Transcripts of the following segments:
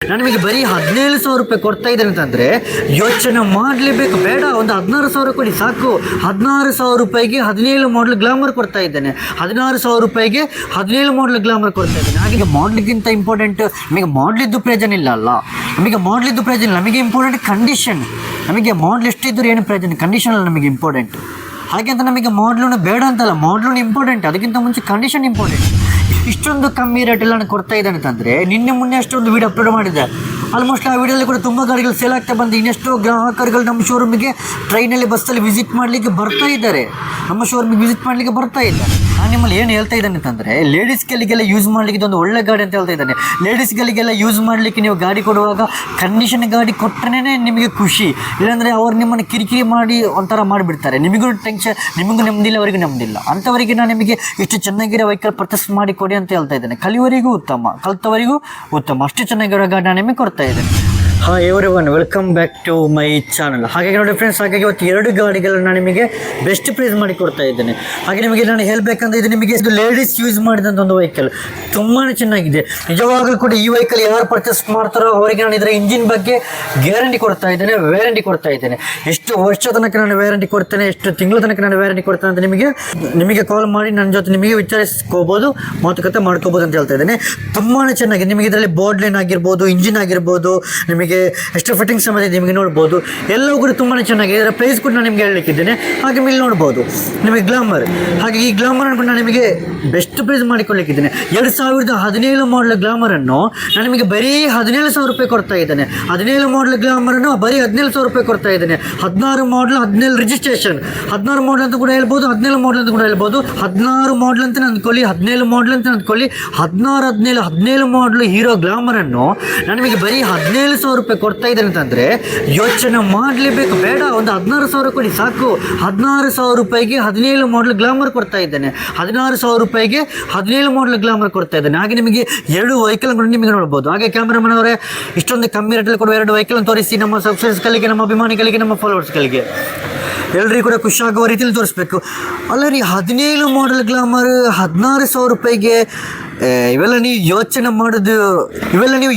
ನಾನು ನಿಮಗೆ ಬರೀ 17,000 ರೂಪಾಯಿ ಕೊಡ್ತಾ ಇದ್ದೇನೆ ಅಂತಂದರೆ ಯೋಚನೆ ಮಾಡಲೇಬೇಕು. ಬೇಡ, ಒಂದು 16,000 ಕೊಡಿ ಸಾಕು. 16,000 ರೂಪಾಯಿಗೆ 17 ಮಾಡಲ್ ಗ್ಲಾಮರ್ ಕೊಡ್ತಾ ಇದ್ದೇನೆ. 16,000 ರೂಪಾಯಿಗೆ 17 ಮಾಡಲ್ ಗ್ಲಾಮರ್ ಕೊಡ್ತಾ ಇದ್ದೇನೆ. ಹಾಗೆ ಮಾಡ್ಲಿಕ್ಕಿಂತ ಇಂಪಾರ್ಟೆಂಟ್ ನಮಗೆ ಮಾಡ್ಲಿದ್ದು ಪ್ರಯೋಜನ ಇಲ್ಲ ಅಲ್ಲ. ನಮಗೆ ಮಾಡ್ಲಿದ್ದು ಪ್ರಯೋಜನ ಇಲ್ಲ, ನಮಗೆ ಇಂಪಾರ್ಟೆಂಟ್ ಕಂಡೀಷನ್. ನಮಗೆ ಮಾಡ್ಲ್ ಎಷ್ಟಿದ್ದರೂ ಏನು ಪ್ರಯೋಜನ, ಕಂಡೀಷನ್ ಅಲ್ಲ ನಮಗೆ ಇಂಪಾರ್ಟೆಂಟ್. ಹಾಗೆ ಅಂತ ನಮಗೆ ಮಾಡ್ಲೂನು ಬೇಡ ಅಂತಲ್ಲ, ಮಾಡ್ಲೂನು ಇಂಪಾರ್ಟೆಂಟ್, ಅದಕ್ಕಿಂತ ಮುಂಚೆ ಕಂಡೀಷನ್ ಇಂಪಾರ್ಟೆಂಟ್. ಇಷ್ಟೊಂದು ಕಮ್ಮಿ ರೇಟಲ್ಲಿ ನಾನು ಕೊಡ್ತಾ ಇದ್ದಾನೆ ಅಂತಂದರೆ ನಿನ್ನೆ ಮೊನ್ನೆ ಅಷ್ಟೊಂದು ವೀಡಿಯೋ ಅಪ್ಲೋಡ್ ಮಾಡಿದೆ. ಆಲ್ಮೋಸ್ಟ್ ಆ ವಿಡಿಯೋದಲ್ಲಿ ಕೂಡ ತುಂಬ ಗಾಡಿಗಳು ಸೇಲ್ ಆಗ್ತಾ ಬಂದು ಇನ್ನೆಷ್ಟೋ ಗ್ರಾಹಕರುಗಳು ನಮ್ಮ ಶೋರೂಮಿಗೆ ಟ್ರೈನಲ್ಲಿ ಬಸ್ಸಲ್ಲಿ ವಿಸಿಟ್ ಮಾಡಲಿಕ್ಕೆ ಬರ್ತಾ ಇದ್ದಾರೆ. ನಮ್ಮ ಶೋರೂಮಿಗೆ ವಿಸಿಟ್ ಮಾಡಲಿಕ್ಕೆ ಬರ್ತಾ ಇದ್ದಾರೆ. ನಾನು ನಿಮ್ಮಲ್ಲಿ ಏನು ಹೇಳ್ತಾ ಇದ್ದಾನೆ ಅಂತಂದರೆ ಲೇಡೀಸ್ಗಳಿಗೆಲ್ಲ ಯೂಸ್ ಮಾಡಲಿಕ್ಕೆ ಇದೊಂದು ಒಳ್ಳೆ ಗಾಡಿ ಅಂತ ಹೇಳ್ತಾ ಇದ್ದಾನೆ. ಲೇಡೀಸ್ಗಳಿಗೆಲ್ಲ ಯೂಸ್ ಮಾಡಲಿಕ್ಕೆ ನೀವು ಗಾಡಿ ಕೊಡುವಾಗ ಕಂಡೀಷನ್ ಗಾಡಿ ಕೊಟ್ಟರೆ ನಿಮಗೆ ಖುಷಿ. ಇಲ್ಲಾಂದರೆ ಅವ್ರು ನಿಮ್ಮನ್ನು ಕಿರಿಕಿರಿ ಮಾಡಿ ಒಂಥರ ಮಾಡಿಬಿಡ್ತಾರೆ. ನಿಮಗೂ ಟೆನ್ಷನ್, ನಿಮಗೂ ನೆಮ್ಮದಿಲ್ಲ, ಅವರಿಗೂ ನೆಮ್ಮದಿಲ್ಲ. ಅಂಥವರಿಗೆ ನಾನು ನಿಮಗೆ ಇಷ್ಟು ಚೆನ್ನಾಗಿರೋ ವೆಹಿಕಲ್ ಪರ್ಚೇಸ್ ಮಾಡಿ ಕೊಡಿ ಅಂತ ಹೇಳ್ತಾ ಇದ್ದೇನೆ. ಕಲಿಯವರಿಗೂ ಉತ್ತಮ, ಕಲಿತವರಿಗೂ ಉತ್ತಮ, ಅಷ್ಟು ಚೆನ್ನಾಗಿರೋ ಗಾಡಿ ನಾನು ನಿಮಗೆ ಕೊಡ್ತಾ ಇದ್ದೇನೆ. Hi everyone, welcome back to my channel. ಹಾಗಾಗಿ ನೋಡಿ ಫ್ರೆಂಡ್ಸ್, ಹಾಗಾಗಿ ಇವತ್ತು 2 ಗಾಡಿಗಳನ್ನು ನಾನು ನಿಮಗೆ ಬೆಸ್ಟ್ ಪ್ರೈಸ್ ಮಾಡಿ ಕೊಡ್ತಾ ಇದ್ದೇನೆ. ಹಾಗೆ ನಿಮಗೆ ನಾನು ಹೇಳಬೇಕಂದ್ರೆ ಇದು ನಿಮಗೆ ಇದು ಲೇಡೀಸ್ ಯೂಸ್ ಮಾಡಿದಂಥ ಒಂದು ವೆಹಿಕಲ್, ತುಂಬಾ ಚೆನ್ನಾಗಿದೆ. ನಿಜವಾಗಲೂ ಕೂಡ ಈ ವೆಹಿಕಲ್ ಯಾರು ಪರ್ಚೇಸ್ ಮಾಡ್ತಾರೋ ಅವರಿಗೆ ನಾನು ಇದರ ಇಂಜಿನ್ ಬಗ್ಗೆ ಗ್ಯಾರಂಟಿ ಕೊಡ್ತಾ ಇದ್ದೇನೆ, ವ್ಯಾರಂಟಿ ಕೊಡ್ತಾ ಇದ್ದೇನೆ. ಎಷ್ಟು ವರ್ಷ ತನಕ ನಾನು ವ್ಯಾರಂಟಿ ಕೊಡ್ತೇನೆ, ಎಷ್ಟು ತಿಂಗಳ ತನಕ ನಾನು ವ್ಯಾರಂಟಿ ಕೊಡ್ತೇನೆ ಅಂತ ನಿಮಗೆ ಕಾಲ್ ಮಾಡಿ ನನ್ನ ಜೊತೆ ನಿಮಗೆ ವಿಚಾರಿಸ್ಕೋಬೋದು, ಮಾತುಕತೆ ಮಾಡ್ಕೋಬೋದು ಅಂತ ಹೇಳ್ತಾ ಇದ್ದೇನೆ. ತುಂಬಾ ಚೆನ್ನಾಗಿದೆ. ನಿಮಗೆ ಇದರಲ್ಲಿ ಬೋರ್ಡ್ ಲೈನ್ ಆಗಿರ್ಬೋದು, ಇಂಜಿನ್ ಆಗಿರ್ಬೋದು, ನಿಮಗೆ ಎಷ್ಟು ಫಿಟ್ಟಿಂಗ್ಸ್ ಸಮೇತ ನಿಮಗೆ ನೋಡ್ಬೋದು. ಎಲ್ಲವೂ ಕೂಡ ತುಂಬಾ ಚೆನ್ನಾಗಿದೆ. ಇದರ ಪ್ರೈಸ್ ಕೂಡ ನಾನು ನಿಮಗೆ ಹೇಳಲಿಕ್ಕಿದ್ದೇನೆ. ಹಾಗೆ ಮೇಲೆ ನೋಡ್ಬೋದು ನಿಮಗೆ ಗ್ಲಾಮರ್. ಹಾಗೆ ಈ ಗ್ಲಾಮರ್ ಅನ್ನು ನಾನು ನಿಮಗೆ ಬೆಸ್ಟ್ ಪ್ರೈಸ್ ಮಾಡಿಕೊಳ್ಳಿಕ್ಕಿದ್ದೇನೆ. 2017 ಮಾಡಲ್ ಗ್ಲಾಮರನ್ನು ನಾನು ನಿಮಗೆ ಬರೀ 17,000 ರೂಪಾಯಿ ಕೊಡ್ತಾ ಇದ್ದೇನೆ. 17 ಮಾಡಲ್ ಗ್ಲಾಮರನ್ನು ಬರೀ 17,000 ರೂಪಾಯಿ ಕೊಡ್ತಾ ಇದ್ದೇನೆ. 16 ಮಾಡಲ್, 17 ರಿಜಿಸ್ಟ್ರೇಷನ್. 16 ಮಾಡಲ್ ಅಂತ ಕೂಡ ಹೇಳ್ಬೋದು, 17 ಮಾಡಲ್ ಅಂತ ಕೂಡ ಹೇಳ್ಬೋದು. 16 ಮಾಡಲ್ ಅಂತ ಅಂದ್ಕೊಳ್ಳಿ, 17 ಮಾಡಲ್ ಅಂತ ಅಂದ್ಕೊಳ್ಳಿ. 17 ಮಾಡಲ್ ಹೀರೋ ಗ್ಲಾಮರನ್ನು ನಾನು ನಿಮಗೆ ಬರೀ 17,000 ರೂಪಾಯಿ ಕೊಡ್ತಾ ಇದ್ದೇನೆ ಅಂತಂದರೆ ಯೋಚನೆ ಮಾಡಲೇಬೇಕು. ಬೇಡ, ಒಂದು 16,000 ಕೊಡಿ ಸಾಕು. 16,000 ರೂಪಾಯಿಗೆ 17 ಮಾಡಲ್ ಗ್ಲಾಮರ್ ಕೊಡ್ತಾ ಇದ್ದೇನೆ. 16,000 ರೂಪಾಯಿಗೆ 17 ಮಾಡಲ್ ಗ್ಲಾಮರ್ ಕೊಡ್ತಾ ಇದ್ದೇನೆ. ಹಾಗೆ ನಿಮಗೆ 2 ವೆಹಿಕಲ್ ನಿಮಗೆ ನೋಡ್ಬೋದು. ಹಾಗೆ ಕ್ಯಾಮ್ರಾಮನ್ ಅವರೇ, ಇಷ್ಟೊಂದು ಕಮ್ಮಿ ರೇಟಲ್ಲಿ ಕೊಡುವ 2 ವೆಹಿಕಲ್ ತೋರಿಸಿ ನಮ್ಮ ಸಬ್ಸ್ಕ್ರೈಬರ್ಸ್ಗಳಿಗೆ, ನಮ್ಮ ಅಭಿಮಾನಿಗಳಿಗೆ, ನಮ್ಮ ಫಾಲೋವರ್ಸ್ಗಳಿಗೆ ಎಲ್ಲರಿಗೂ ಕೂಡ ಖುಷಿ ಆಗುವ ರೀತಿಯಲ್ಲಿ ತೋರಿಸ್ಬೇಕು. ಅಲ್ಲ ರೀ, 17 ಮಾಡಲ್ ಗ್ಲಾಮರ್ 16,000 ರೂಪಾಯಿಗೆ ಇವೆಲ್ಲ ನೀವು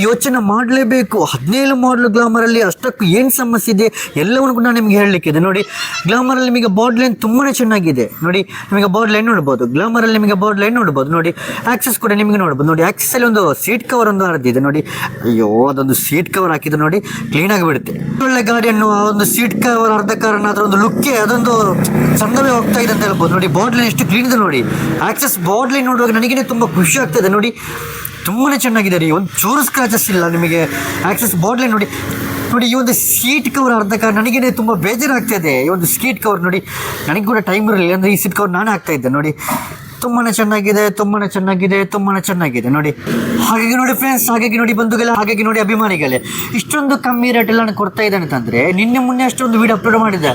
ಯೋಚನೆ ಮಾಡಲೇಬೇಕು. 17 ಮಾಡಲ್ ಗ್ಲಾಮರಲ್ಲಿ ಅಷ್ಟಕ್ಕೂ ಏನು ಸಮಸ್ಯೆ ಇದೆ ಎಲ್ಲವನ್ನು ಕೂಡ ನಾನು ನಿಮಗೆ ಹೇಳಲಿಕ್ಕಿದೆ. ನೋಡಿ, ಗ್ಲಾಮರಲ್ಲಿ ನಿಮಗೆ ಬೋರ್ಡ್ ಲೈನ್ ತುಂಬಾ ಚೆನ್ನಾಗಿದೆ. ನೋಡಿ, ನಿಮಗೆ ಬೋರ್ಡ್ ಲೈನ್ ನೋಡ್ಬೋದು. ಗ್ಲಾಮರಲ್ಲಿ ನಿಮಗೆ ಬೋರ್ಡ್ ಲೈನ್ ನೋಡ್ಬೋದು. ನೋಡಿ, ಆಕ್ಸೆಸ್ ಕೂಡ ನಿಮಗೆ ನೋಡ್ಬೋದು. ನೋಡಿ, ಆಕ್ಸೆಸ್ಸಲ್ಲಿ ಒಂದು ಸೀಟ್ ಕವರ್ ಒಂದು ಹರಿದಿದೆ. ನೋಡಿ, ಅಯ್ಯೋ, ಅದೊಂದು ಸೀಟ್ ಕವರ್ ಹಾಕಿದ್ದು ನೋಡಿ, ಕ್ಲೀನಾಗಿ ಬಿಡುತ್ತೆ. ಒಳ್ಳೆ ಗಾಡಿಯನ್ನು ಆ ಒಂದು ಸೀಟ್ ಕವರ್ ಅರ್ಧ ಕಾರಣ ಅದರ ಒಂದು ಲುಕ್ಕೆ ಅದೊಂದು ಚಂದವೇ ಹೋಗ್ತಾ ಇದೆ ಅಂತ ಹೇಳ್ಬೋದು. ನೋಡಿ, ಬೋರ್ಡ್ ಲೈನ್ ಎಷ್ಟು ಕ್ಲೀನ್ ಇದೆ ನೋಡಿ. ಆಕ್ಸೆಸ್ ಬೋರ್ಡ್ ಲೈನ್ ನೋಡುವಾಗ ನನಗೇ ತುಂಬ ಖುಷಿ ಆಗ್ತದೆ. ನೋಡಿ, ತುಂಬಾ ಚೆನ್ನಾಗಿದೆ ರೀ, ಒಂದು ಚೂರು ಸ್ಕ್ರಾಚಸ್ ಇಲ್ಲ ನಿಮಗೆ. ಆಕ್ಸೆಸ್ ಬೋರ್ಡ್ ಲೈನ್ ನೋಡಿ. ಈ ಒಂದು ಸೀಟ್ ಕವರ್ ಅರ್ಧ ಕಾರಣ ನನಗೇ ತುಂಬ ಬೇಜಾರಾಗ್ತಾಯಿದೆ. ಈ ಒಂದು ಸೀಟ್ ಕವರ್ ನೋಡಿ, ನನಗೆ ಕೂಡ ಟೈಮ್ ಇರಲಿಲ್ಲ ಅಂದರೆ ಈ ಸೀಟ್ ಕವರ್ ನಾನೇ ಆಗ್ತಾ ಇದ್ದೆ. ನೋಡಿ, ತುಂಬಾ ಚೆನ್ನಾಗಿದೆ ನೋಡಿ. ಹಾಗಾಗಿ ನೋಡಿ ಫ್ರೆಂಡ್ಸ್, ಹಾಗಾಗಿ ನೋಡಿ ಬಂಧುಗಳೇ, ಹಾಗಾಗಿ ನೋಡಿ ಅಭಿಮಾನಿಗಳೇ, ಇಷ್ಟೊಂದು ಕಮ್ಮಿ ರೇಟಲ್ಲಿ ನಾನು ಕೊಡ್ತಾ ಇದ್ದೇನೆ ಅಂತಂದರೆ ನಿನ್ನೆ ಮೊನ್ನೆ ಅಷ್ಟೊಂದು ವೀಡಿಯೋ ಅಪ್ಲೋಡ್ ಮಾಡಿದೆ.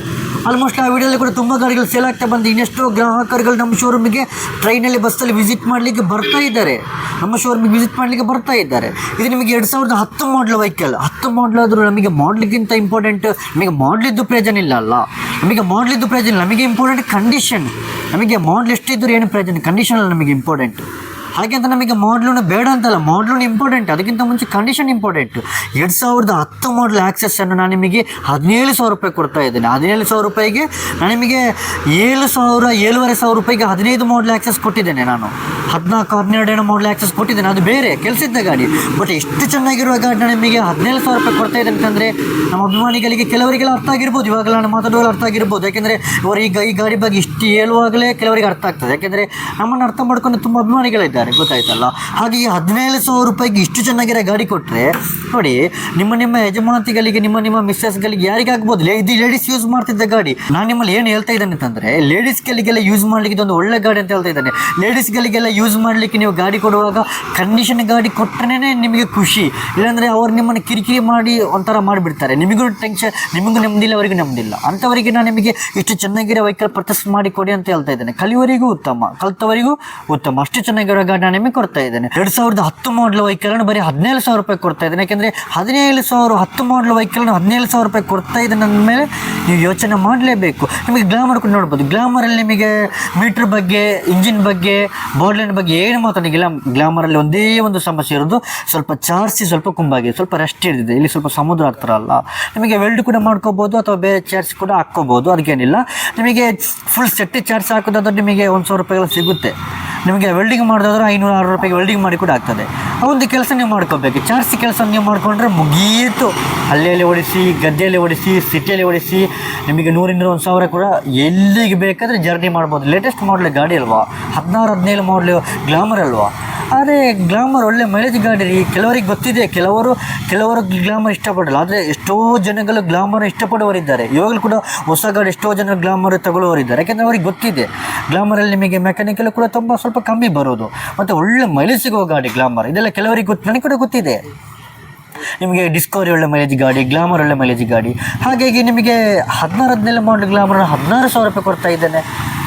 ಆಲ್ಮೋಸ್ಟ್ ಆ ವಿಡಿಯೋದಲ್ಲಿ ಕೂಡ ತುಂಬ ಗಾಡಿಗಳು ಸೇಲ್ ಆಗ್ತಾ ಬಂದು ಇನ್ನೆಷ್ಟೋ ಗ್ರಾಹಕರುಗಳು ನಮ್ಮ ಶೋರೂಮಿಗೆ ಟ್ರೈನಲ್ಲಿ ಬಸ್ಸಲ್ಲಿ ವಿಸಿಟ್ ಮಾಡಲಿಕ್ಕೆ ಬರ್ತಾ ಇದ್ದಾರೆ. ನಮ್ಮ ಶೋರೂಮಿಗೆ ವಿಸಿಟ್ ಮಾಡಲಿಕ್ಕೆ ಬರ್ತಾ ಇದ್ದಾರೆ. ಇದು ನಿಮಗೆ 2010 ಮಾಡಲ್ ವೆಹಿಕಲ್. 10 ಮಾಡಲ್ ಆದರೂ ನಮಗೆ ಮಾಡ್ಲಿಕ್ಕಿಂತ ಇಂಪಾರ್ಟೆಂಟ್ ನಮಗೆ ಮಾಡ್ಲಿದ್ದು ಪ್ರಯೋಜನ ಇಲ್ಲ ಅಲ್ಲ. ನಮಗೆ ಮಾಡ್ಲಿದ್ದು ಪ್ರಯೋಜನ ಇಲ್ಲ, ನಮಗೆ ಇಂಪಾರ್ಟೆಂಟ್ ಕಂಡೀಷನ್. ನಮಗೆ ಮಾಡಲ್ ಎಷ್ಟಿದ್ದರೂ ಏನು ಪ್ರಯೋಜನ, ಕಂಡೀಷನ್ ಅಲ್ಲ ನಮಗೆ ಇಂಪಾರ್ಟೆಂಟ್. ಹಾಗೆ ಅಂತ ನಮಗೆ ಮಾಡ್ಲೂನು ಬೇಡ ಅಂತಲ್ಲ, ಮಾಡ್ಲೂನು ಇಂಪಾರ್ಟೆಂಟ್, ಅದಕ್ಕಿಂತ ಮುಂಚೆ ಕಂಡೀಷನ್ ಇಂಪಾರ್ಟೆಂಟ್. 2010 ಮಾಡಲ್ ಆಕ್ಸೆಸ್ಸನ್ನು ನಾನು ನಿಮಗೆ 17,000 ರೂಪಾಯಿ ಕೊಡ್ತಾ ಇದ್ದೇನೆ. 17,000 ರೂಪಾಯಿಗೆ ನಾನು ನಿಮಗೆ 7,500 ರೂಪಾಯಿಗೆ 15 ಮಾಡಲ್ ಆಕ್ಸೆಸ್ ಕೊಟ್ಟಿದ್ದೇನೆ. ನಾನು 14-12 ಮಾಡಲ್ ಆಕ್ಸೆಸ್ ಕೊಟ್ಟಿದ್ದೇನೆ, ಅದು ಬೇರೆ ಕೆಲಸದ ಗಾಡಿ. ಬಟ್ ಎಷ್ಟು ಚೆನ್ನಾಗಿರುವ ಗಾಡಿ ನಾನು ನಿಮಗೆ 17,000 ರೂಪಾಯಿ ಕೊಡ್ತಾ ಇದ್ದೇನೆ ಅಂತಂದರೆ ನಮ್ಮ ಅಭಿಮಾನಿಗಳಿಗೆ ಕೆಲವರಿಗೆಲ್ಲ ಅರ್ಥ ಆಗಿರ್ಬೋದು. ಇವಾಗಲೇ ನಾನು ಮಾತಾಡುವಾಗ ಅರ್ಥ ಆಗಿರ್ಬೋದು. ಯಾಕೆಂದರೆ ಅವರು ಈ ಗಾಡಿ ಬಗ್ಗೆ ಇಷ್ಟು ಹೇಳುವಾಗಲೇ ಕೆಲವರಿಗೆ ಅರ್ಥ ಆಗ್ತದೆ. ಯಾಕೆಂದರೆ ನಮ್ಮನ್ನು ಅರ್ಥ ಮಾಡ್ಕೊಂಡು ತುಂಬ ಅಭಿಮಾನಿಗಳಿದ್ದಾರೆ, ಗೊತ್ತಾಯ್ತಲ್ಲ. ಹಾಗೆ 17,000 ರೂಪಾಯಿಗೆ ಇಷ್ಟು ಚೆನ್ನಾಗಿರೋ ಗಾಡಿ ಕೊಟ್ಟರೆ ನೋಡಿ, ನಿಮ್ಮ ಯಜಮಾನತಿಗಳಿಗೆ, ನಿಮ್ಮ ಮಿಸ್ಸಸ್ಗಳಿಗೆ ಯಾರಿಗಾಗ್ಬೋದು. ಇದು ಲೇಡೀಸ್ ಯೂಸ್ ಮಾಡ್ತಿದ್ದ ಗಾಡಿ. ನಾನು ನಿಮ್ಮಲ್ಲಿ ಏನು ಹೇಳ್ತಾ ಇದ್ದೇನೆ ಅಂತಂದರೆ ಲೇಡೀಸ್ಗಳಿಗೆಲ್ಲ ಯೂಸ್ ಮಾಡಲಿಕ್ಕೆ ಇದೊಂದು ಒಳ್ಳೆ ಗಾಡಿ ಅಂತ ಹೇಳ್ತಾ ಇದ್ದೇನೆ. ಲೇಡೀಸ್ಗಳಿಗೆಲ್ಲ ಯೂಸ್ ಮಾಡಲಿಕ್ಕೆ ನೀವು ಗಾಡಿ ಕೊಡುವಾಗ ಕಂಡೀಷನ್ ಗಾಡಿ ಕೊಟ್ಟರೆ ನಿಮಗೆ ಖುಷಿ. ಇಲ್ಲಾಂದರೆ ಅವ್ರು ನಿಮ್ಮನ್ನು ಕಿರಿಕಿರಿ ಮಾಡಿ ಒಂಥರ ಮಾಡಿಬಿಡ್ತಾರೆ. ನಿಮಗೂ ಟೆನ್ಷನ್, ನಿಮಗೂ ನೆಮ್ಮದಿಲ್ಲ, ಅವರಿಗೂ ನೆಮ್ಮದಿಲ್ಲ. ಅಂಥವರಿಗೆ ನಾನು ನಿಮಗೆ ಇಷ್ಟು ಚೆನ್ನಾಗಿರೋ ವೆಹಿಕಲ್ ಪರ್ಚೇಸ್ ಮಾಡಿ ಕೊಡಿ ಅಂತ ಹೇಳ್ತಾ ಇದ್ದೇನೆ. ಕಲಿಯವರಿಗೂ ಉತ್ತಮ, ಕಲಿತವರಿಗೂ ಉತ್ತಮ, ಅಷ್ಟು ಚೆನ್ನಾಗಿರೋ ಗಾಡಿನ ನಿಮಗೆ ಕೊಡ್ತಾ ಇದ್ದೇನೆ. 2010 ಮಾಡಲ್ ವೆಹಿಕಲ್ ಬರೀ 17,000 ರೂಪಾಯಿ ಕೊಡ್ತಾ ಇದ್ದೇನೆ. ಯಾಕೆಂದರೆ 17,000 10 ಮಾಡಲ್ ವೆಹಿಕಲ್ 17,000 ರೂಪಾಯಿ ಕೊಡ್ತಾ ಇದ್ದೇನೆ ಅಂದಮೇಲೆ ನೀವು ಯೋಚನೆ ಮಾಡಲೇಬೇಕು. ನಿಮಗೆ ಗ್ಲಾಮರ್ ಕೂಡ ನೋಡ್ಬೋದು. ಗ್ಲಾಮರಲ್ಲಿ ನಿಮಗೆ ಮೀಟ್ರ್ ಬಗ್ಗೆ, ಇಂಜಿನ್ ಬಗ್ಗೆ, ಬಾಡ್ಲೈನ್ ಬಗ್ಗೆ ಏನು ಮಾತಾಡಿಲ್ಲ. ಗ್ಲಾಮರಲ್ಲಿ ಒಂದೇ ಒಂದು ಸಮಸ್ಯೆ ಇರೋದು, ಸ್ವಲ್ಪ ಚಾರ್ಜಿ ಸ್ವಲ್ಪ ಕುಂಬಾಗಿದೆ, ಸ್ವಲ್ಪ ರೆಸ್ಟ್ ಇರಿದೆ. ಇಲ್ಲಿ ಸ್ವಲ್ಪ ಸಮುದ್ರ ಹತ್ರ ಅಲ್ಲ, ನಿಮಗೆ ವೆಲ್ಡ್ ಕೂಡ ಮಾಡ್ಕೋಬೋದು ಅಥವಾ ಬೇರೆ ಚಾರ್ಜ್ ಕೂಡ ಹಾಕ್ಕೋಬೋದು, ಅದಕ್ಕೇನಿಲ್ಲ. ನಿಮಗೆ ಫುಲ್ ಸೆಟ್ ಚಾರ್ಜ್ ಹಾಕೋದಾದ್ರೆ ನಿಮಗೆ 1,000 ರೂಪಾಯಿಗಳು ಸಿಗುತ್ತೆ. ನಿಮಗೆ ವೆಲ್ಡಿಂಗ್ ಮಾಡೋದಾದ್ರೆ 500-600 ರೂಪಾಯಿಗೆ ವೆಲ್ಡಿಂಗ್ ಮಾಡಿ ಕೂಡ ಆಗ್ತದೆ. ಆ ಒಂದು ಕೆಲಸ ನೀವು ಮಾಡ್ಕೋಬೇಕು. ಚಾರ್ಜ್ ಕೆಲಸ ನೀವು ಮಾಡಿಕೊಂಡ್ರೆ ಮುಗೀತು. ಹಳ್ಳಿಯಲ್ಲಿ ಓಡಿಸಿ, ಗದ್ದೆಯಲ್ಲಿ ಓಡಿಸಿ, ಸಿಟಿಯಲ್ಲಿ ಓಡಿಸಿ, ನಿಮಗೆ 100-1,000 ಕೂಡ ಎಲ್ಲಿಗೆ ಬೇಕಾದರೆ ಜರ್ನಿ ಮಾಡ್ಬೋದು. ಲೇಟೆಸ್ಟ್ ಮಾಡಲ್ ಗಾಡಿ ಅಲ್ವಾ, 16-17 ಮಾಡಲು ಗ್ಲಾಮರ್ ಅಲ್ವಾ. ಆದರೆ ಗ್ಲಾಮರ್ ಒಳ್ಳೆ ಮೈಲೇಜ್ ಗಾಡಿ ರೀ. ಕೆಲವರಿಗೆ ಗೊತ್ತಿದೆ, ಕೆಲವರು ಗ್ಲಾಮರ್ ಇಷ್ಟಪಡಲ್ಲ. ಆದರೆ ಎಷ್ಟೋ ಜನಗಳು ಗ್ಲಾಮರ್ ಇಷ್ಟಪಡುವವರಿದ್ದಾರೆ. ಇವಾಗಲೂ ಕೂಡ ಹೊಸ ಗಾಡಿ ಎಷ್ಟೋ ಜನ ಗ್ಲಾಮರ್ ತಗೊಳ್ಳುವವರಿದ್ದಾರೆ. ಯಾಕೆಂದರೆ ಅವ್ರಿಗೆ ಗೊತ್ತಿದೆ ಗ್ಲಾಮರಲ್ಲಿ ನಿಮಗೆ ಮೆಕ್ಯಾನಿಕಲ್ ಕೂಡ ಸ್ವಲ್ಪ ಕಮ್ಮಿ ಬರೋದು ಮತ್ತು ಒಳ್ಳೆ ಮೈಲೇಜ್ ಸಿಗುವ ಗಾಡಿ ಗ್ಲಾಮರ್. ಇದೆಲ್ಲ ಕೆಲವರಿಗೆ ನನಗೆ ಕೂಡ ಗೊತ್ತಿದೆ. ನಿಮಗೆ ಡಿಸ್ಕವರಿ ಒಳ್ಳೆ ಮೈಲೇಜ್ ಗಾಡಿ, ಗ್ಲಾಮರ್ ಒಳ್ಳೆ ಮೈಲೇಜ್ ಗಾಡಿ. ಹಾಗಾಗಿ ನಿಮಗೆ 16-17 ಮಾಡಲ್ ಗ್ಲಾಮರ್ 16,000 ರೂಪಾಯಿ ಕೊಡ್ತಾ ಇದ್ದೇನೆ.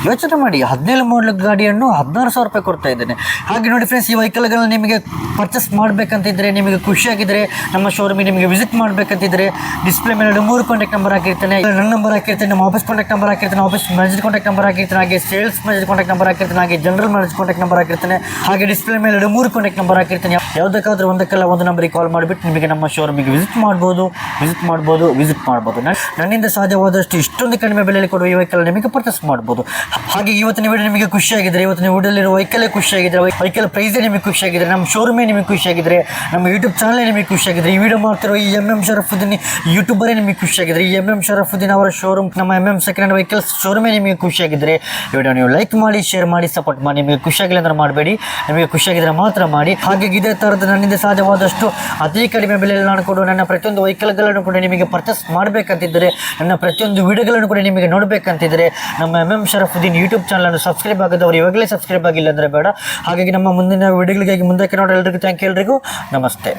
ಯೋಚನೆ ಮಾಡಿ, 17 ಮಾಡಲ್ ಗಾಡಿಯನ್ನು 16,000 ರೂಪಾಯಿ ಕೊಡ್ತಾ ಇದ್ದೇನೆ. ಹಾಗೆ ನೋಡಿ ಫ್ರೆಂಡ್ಸ್, ಈ ವೆಹಿಕಲ್ಗಳನ್ನ ನಿಮಗೆ ಪರ್ಚೇಸ್ ಮಾಡಬೇಕಂತಿದ್ರೆ, ನಿಮಗೆ ಖುಷಿಯಾಗಿದ್ದರೆ ನಮ್ಮ ಶೋರೂಮಿಗೆ ನಿಮಗೆ ವಿಸಿಟ್ ಮಾಡಬೇಕಂತಿದ್ರೆ, ಡಿಸ್ಪ್ಲೇ ಮೇಲೆ 3 ಕಾಂಟ್ಯಾಕ್ಟ್ ನಂಬರ್ ಹಾಕಿರ್ತೇನೆ. ನನ್ನ ನಂಬರ್ ಹಾಕಿರ್ತೇನೆ, ನಮ್ಮ ಆಫೀಸ್ ಕಾಂಟ್ಯಾಕ್ಟ್ ನಂಬರ್ ಹಾಕಿರ್ತೇನೆ, ಆಫೀಸ್ ಮ್ಯಾನೇಜರ್ ಕಾಂಟ್ಯಾಕ್ಟ್ ನಂಬರ್ ಹಾಕಿರ್ತೇನೆ, ಹಾಗೆ ಸೇಲ್ಸ್ ಮ್ಯಾನೇಜರ್ ಕಾಂಟ್ಯಾಕ್ಟ್ ನಂಬರ್ ಹಾಕಿರ್ತೇನೆ, ಹಾಗೆ ಜನರಲ್ ಮ್ಯಾನೇಜರ್ ಕಾಂಟ್ಯಾಕ್ಟ್ ನಂಬರ್ ಹಾಕಿರ್ತೇನೆ. ಹಾಗೆ ಡಿಸ್ಪ್ಲೇ ಮೇಲೆ 3 ಕಾಂಟ್ಯಾಕ್ಟ್ ನಂಬರ್ ಹಾಕಿರ್ತೇನೆ. ಯಾವುದಕ್ಕಾದ್ರೂ ಒಂದಕ್ಕೆಲ್ಲ ಒಂದು ನಂಬರಿಗೆ ಕಾಲ್ ಮಾಡಿಬಿಟ್ಟು ನಿಮಗೆ ನಮ್ಮ ಶೋರೂಮಿಗೆ ವಿಸಿಟ್ ಮಾಡ್ಬೋದು. ನನ್ನಿಂದ ಸಾಧ್ಯವಾದಷ್ಟು ಇಷ್ಟೊಂದು ಕಡಿಮೆ ಬೆಲೆಯಲ್ಲಿ ಕೊಡುವ ಈ ವೆಹಿಕಲ್ ನಿಮಗೆ ಪರ್ಚೇಸ್ ಮಾಡ್ಬೋದು. ಹಾಗೆ ಇವತ್ತಿನ ವಿಡಿಯೋ ನಿಮಗೆ ಖುಷಿಯಾಗಿದ್ದರೆ, ಇವತ್ತಿನ ವಿಡಿಯೋಲಿರೋ ವೆಹಿಕಲ್ಲೇ ಖುಷಿಯಾಗಿದ್ದರೆ, ವೆಹಿಕಲ್ ಪ್ರೈಸೇ ನಿಮಗೆ ಖುಷಿಯಾಗಿದ್ದರೆ, ನಮ್ಮ ಶೋರೂಮೇ ನಿಮಗೆ ಖುಷಿಯಾಗಿದ್ದರೆ, ನಮ್ಮ ಯೂಟ್ಯೂಬ್ ಚಾನಲೇ ನಿಮಗೆ ಖುಷಿಯಾಗಿದ್ದರೆ, ಈ ವಿಡಿಯೋ ಮಾಡ್ತಿರೋ ಈ MM ಶರಫುದ್ದೀನ್ ಯೂಟ್ಯೂಬರೇ ನಿಮಗೆ ಖುಷಿಯಾಗಿದ್ದರೆ, ಈ MM ಶರಫುದ್ದೀನ್ ಅವರ ಶೋರೂಮ್, ನಮ್ಮ MM ಸೆಕೆಂಡ್ ಹ್ಯಾಂಡ್ ವೆಹಿಕಲ್ಸ್ ಶೋರೂಮೇ ನಿಮಗೆ ಖುಷಿಯಾಗಿದ್ದರೆ, ಈ ವಿಡಿಯೋ ನೀವು ಲೈಕ್ ಮಾಡಿ, ಶೇರ್ ಮಾಡಿ, ಸಪೋರ್ಟ್ ಮಾಡಿ. ನಿಮಗೆ ಖುಷಿಯಾಗಿಲ್ಲ ಅಂದ್ರೆ ಮಾಡಬೇಡಿ, ನಿಮಗೆ ಖುಷಿಯಾಗಿದ್ದರೆ ಮಾತ್ರ ಮಾಡಿ. ಹಾಗೆ ಇದೇ ಥರದ ನನ್ನಿಂದ ಸಾಧ್ಯವಾದಷ್ಟು ಅತಿ ಕಡಿಮೆ ಬೆಲೆಯಲ್ಲಿ ನಾನು ಕೊಡುವ ನನ್ನ ಪ್ರತಿಯೊಂದು ವೆಹಿಕಲ್ಗಳನ್ನು ಕೂಡ ನಿಮಗೆ ಪರ್ಚೇಸ್ ಮಾಡಬೇಕಂತಿದ್ದರೆ, ನನ್ನ ಪ್ರತಿಯೊಂದು ವಿಡಿಯೋಗಳನ್ನು ಕೂಡ ನಿಮಗೆ ನೋಡಬೇಕಂತಿದ್ದರೆ, ನಮ್ಮ MM ಶರಫುದ್ದೀನ್ ಯೂಟ್ಯೂಬ್ ಚಾನಲನ್ನು ಸಬ್ಸ್ಕ್ರೈಬ್ ಆಗೋದವರು ಇವಾಗಲೇ ಸಬ್ಸ್ಕ್ರೈಬ್ ಆಗಿಲ್ಲ ಅಂದರೆ ಬೇಡ. ಹಾಗಾಗಿ ನಮ್ಮ ಮುಂದಿನ ವಿಡಿಯೋಗಳಿಗಾಗಿ ಮುಂದಕ್ಕೆ ನೋಡೋ ಎಲ್ರಿಗೂ ಥ್ಯಾಂಕ್ ಯು. ಎಲ್ರಿಗೂ ನಮಸ್ತೆ.